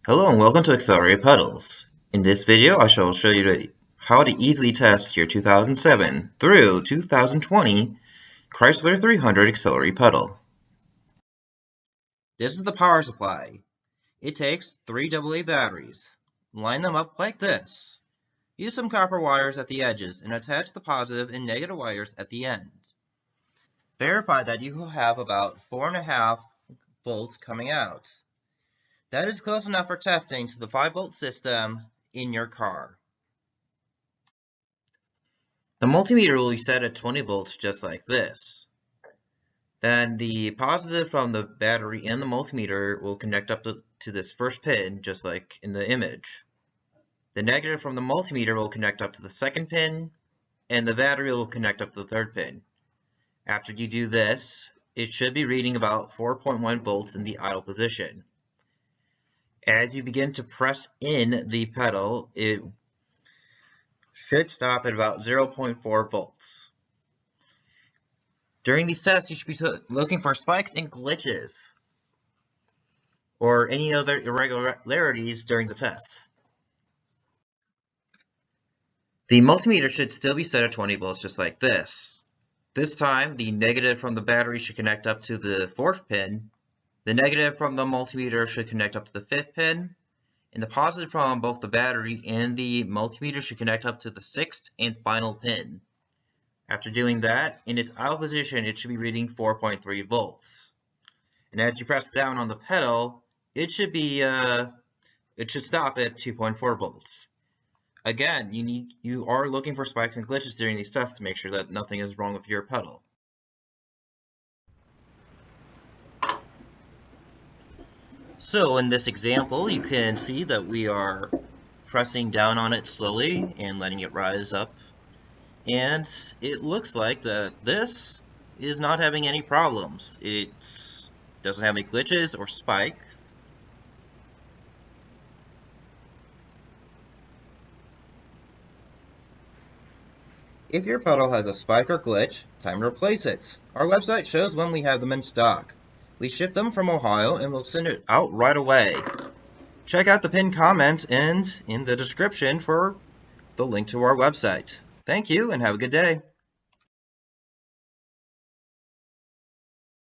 Hello and welcome to Accelerator Pedals. In this video, I shall show you how to easily test your 2007 through 2020 Chrysler 300 Accelerator pedal. This is the power supply. It takes 3 AA batteries. Line them up like this. Use some copper wires at the edges and attach the positive and negative wires at the ends. Verify that you will have about 4.5 volts coming out. That is close enough for testing to the 5-volt system in your car. The multimeter will be set at 20 volts just like this. Then the positive from the battery and the multimeter will connect up to this first pin just like in the image. The negative from the multimeter will connect up to the second pin and the battery will connect up to the third pin. After you do this, it should be reading about 4.1 volts in the idle position. As you begin to press in the pedal, it should stop at about 0.4 volts. During these tests, you should be looking for spikes and glitches or any other irregularities during the test. The multimeter should still be set at 20 volts just like this. This time, the negative from the battery should connect up to the fourth pin, the negative from the multimeter should connect up to the fifth pin, and the positive from both the battery and the multimeter should connect up to the sixth and final pin. After doing that, in its idle position, it should be reading 4.3 volts. And as you press down on the pedal, it should stop at 2.4 volts. Again, you are looking for spikes and glitches during these tests to make sure that nothing is wrong with your pedal. So in this example, you can see that we are pressing down on it slowly and letting it rise up. And it looks like that this is not having any problems. It doesn't have any glitches or spikes. If your pedal has a spike or glitch, time to replace it. Our website shows when we have them in stock. We ship them from Ohio and we'll send it out right away. Check out the pinned comment and in the description for the link to our website. Thank you and have a good day.